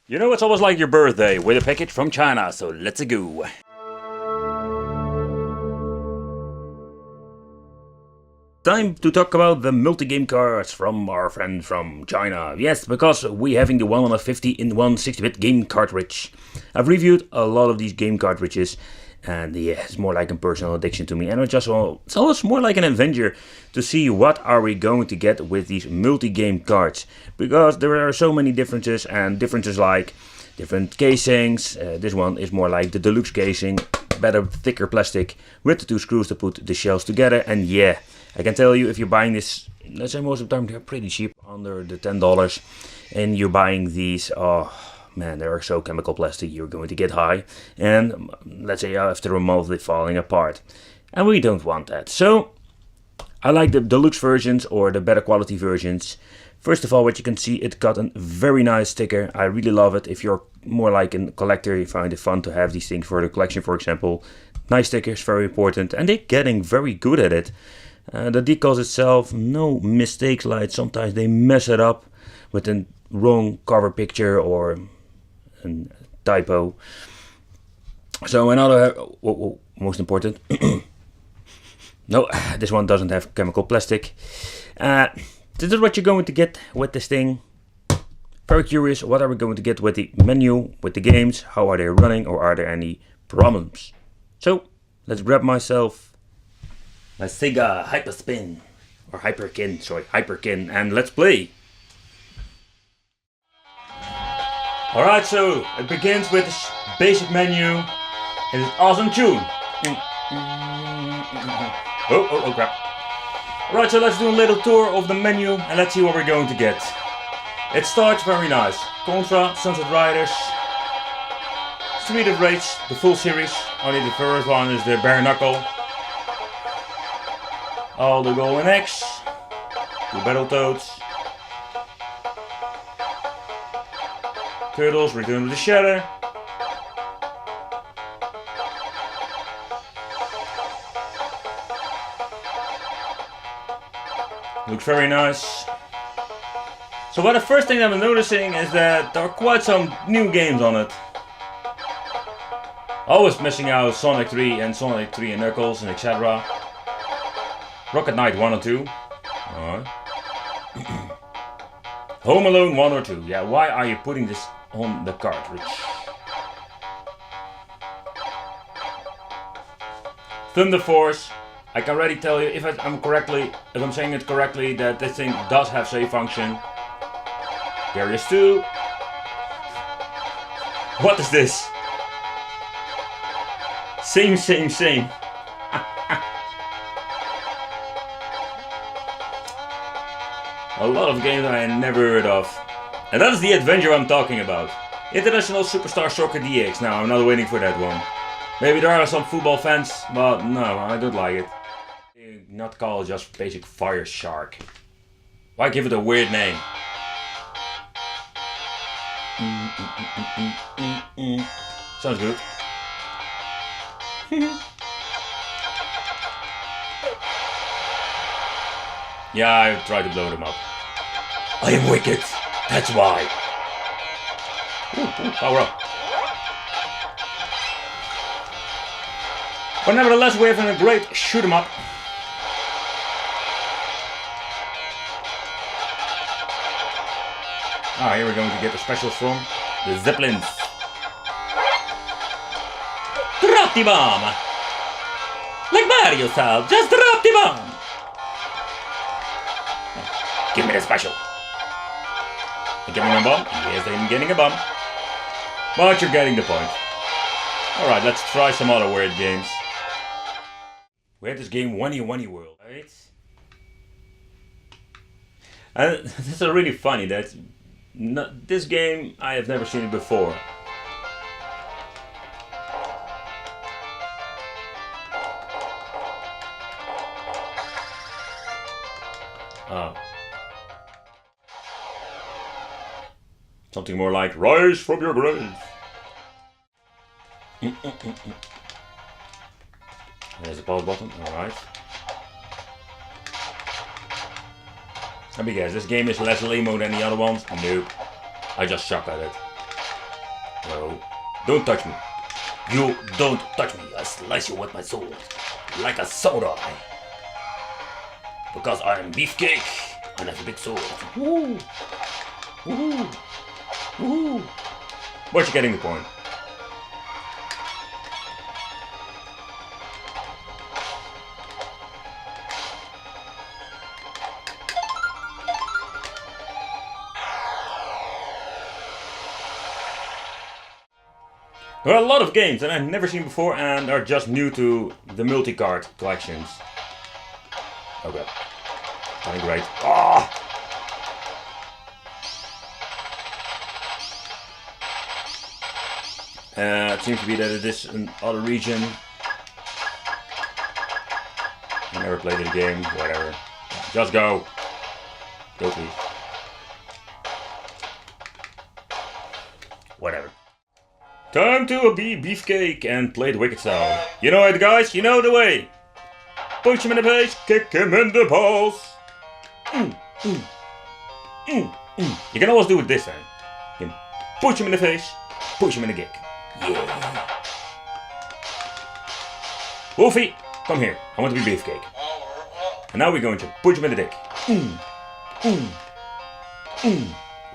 You know, it's almost like your birthday with a package from China, so let's go. Time to talk about the multi-game cards from our friend from China. Yes, because we're having the 150 in1 60-bit game cartridge. I've reviewed a lot of these game cartridges, and yeah, it's more like a personal addiction to me. And it's always more like an adventure to see what are we going to get with these multi-game cards. Because there are so many differences, and differences like different casings. This one is more like the deluxe casing, better, thicker plastic with the two screws to put the shells together. And yeah, I can tell you, if you're buying this, let's say most of the time they're pretty cheap, under the $10, and you're buying these, oh man, they are so chemical plastic, you're going to get high, and let's say after a month they're falling apart, and we don't want that. So I like the deluxe versions or the better quality versions. First of all, what you can see, it got a very nice sticker. I really love it. If you're more like a collector, you find it fun to have these things for the collection, for example. Nice stickers, very important, and they're getting very good at it. The decals itself, no mistakes, like sometimes they mess it up with a wrong cover picture or a typo. So another, most important, no, this one doesn't have chemical plastic. This is what you're going to get with this thing. Very curious, what are we going to get with the menu, with the games, how are they running, or are there any problems? So, let's grab myself my Sega Hyperspin, or Hyperkin, and let's play. Alright, so it begins with this basic menu and this awesome tune. Oh crap. Alright, so let's do a little tour of the menu and let's see what we're going to get. It starts very nice. Contra, Sunset Riders, Street of Rage, the full series. Only the first one is the bare knuckle. All the Golden Axe, two Battletoads, Turtles, Return of the Shadow, looks very nice. So the first thing I'm noticing is that there are quite some new games on it. Always missing out Sonic 3 and Knuckles and etc. Rocket Knight 1 or 2. Alright. Home Alone 1 or 2. Yeah, why are you putting this on the cartridge? Thunder Force. I can already tell you, if I'm saying it correctly, that this thing does have save function. Darius 2. What is this? Same. A lot of games I never heard of. And that is the adventure I'm talking about. International Superstar Soccer DX. Now, I'm not waiting for that one. Maybe there are some football fans, but no, I don't like it. Not call it just basic Fire Shark. Why give it a weird name? Sounds good. Yeah, I tried to blow them up. I am wicked, that's why. Ooh, power up. But nevertheless, we're having a great shoot 'em up. Ah, here we're going to get the specials from the Zeppelins. Drop the bomb! Like Mario style, just drop the bomb! Give me the special. You getting a bomb? Yes, I'm getting a bomb. But you're getting the point. Alright, let's try some other weird games. We had this game 1 World, right? And this is really funny that this game, I have never seen it before. Something more like Rise from your grave. There's a pause button, alright. Let me guess, this game is less lame than the other ones? Nope. I just suck at it. No, don't touch me. You don't touch me. I slice you with my sword. Like a soda. Because I'm beefcake and I have a big sword. Woo! Woo! Woo! But you're getting the point. There are a lot of games that I've never seen before and are just new to the multi-card collections. Okay. Sounding great. Ah! It seems to be that it is an other region. I never played the game, whatever. Just go. Go please. Whatever. Time to be beefcake and play the wicked style. You know it, guys, you know the way. Punch him in the face, kick him in the balls. You can always do it this time. You can punch him in the face, push him in the kick. Yeah. Wolfie, come here. I want to be beefcake. And now we're going to punch him in the dick.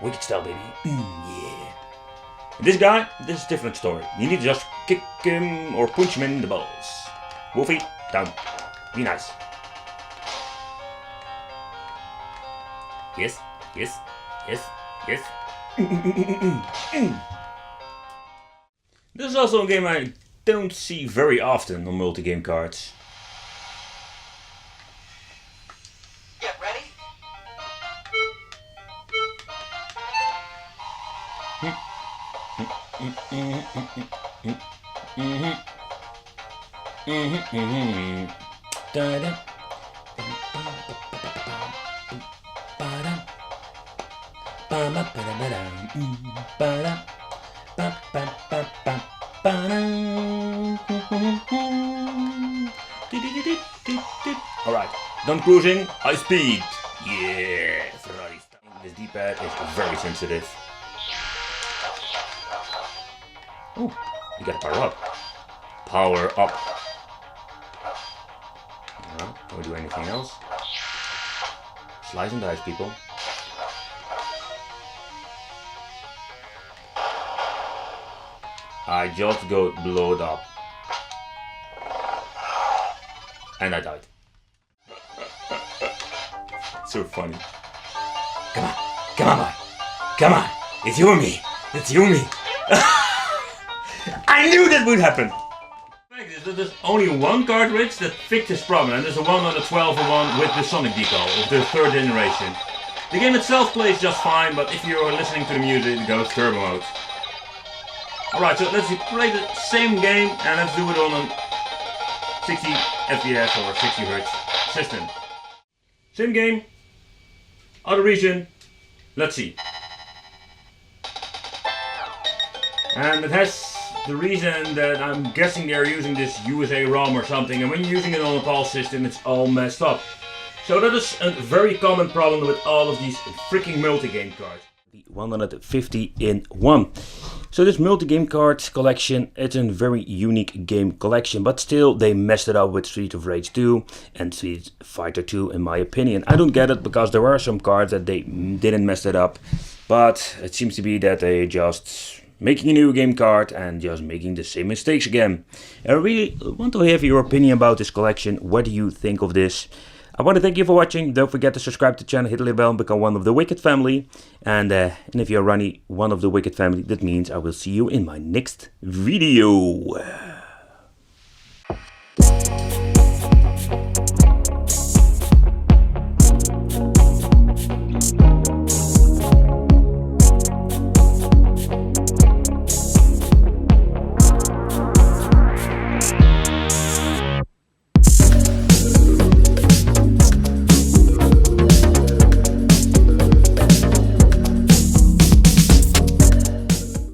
Wicked style, baby. Yeah. This guy, this is a different story. You need to just kick him or punch him in the balls. Wolfie, down. Be nice. Yes, yes, yes, yes. This is also a game I don't see very often on multi-game cards. Get ready? Alright, done cruising, high speed. Yes, right. This D-pad is very sensitive. Oh, you gotta power up. Power up. No, don't do anything else. Slice and dice, people. I just got blown up. And I died. So funny. Come on, come on, boy. Come on. It's you and me. It's you and me. I knew that would happen. The fact is that there's only one cartridge that fixed this problem, and there's a 1 on the 1201 with the Sonic decal of the 3rd generation. The game itself plays just fine, but if you're listening to the music, it goes turbo mode. Alright, so let's play the same game and let's do it on a 60 FPS or 60 Hz system. Same game, other region, let's see. And it has the reason that I'm guessing they're using this USA ROM or something, and when you're using it on a PAL system it's all messed up. So that is a very common problem with all of these freaking multi-game cards. The 150 in 1. So this multi-game cards collection, it's a very unique game collection, but still they messed it up with Street of Rage 2 and Street Fighter 2 in my opinion. I don't get it because there are some cards that they didn't mess it up, but it seems to be that they just making a new game card and just making the same mistakes again. I really want to have your opinion about this collection. What do you think of this? I want to thank you for watching. Don't forget to subscribe to the channel, hit the little bell and become one of the Wicked family. And if you're already one of the Wicked family, that means I will see you in my next video.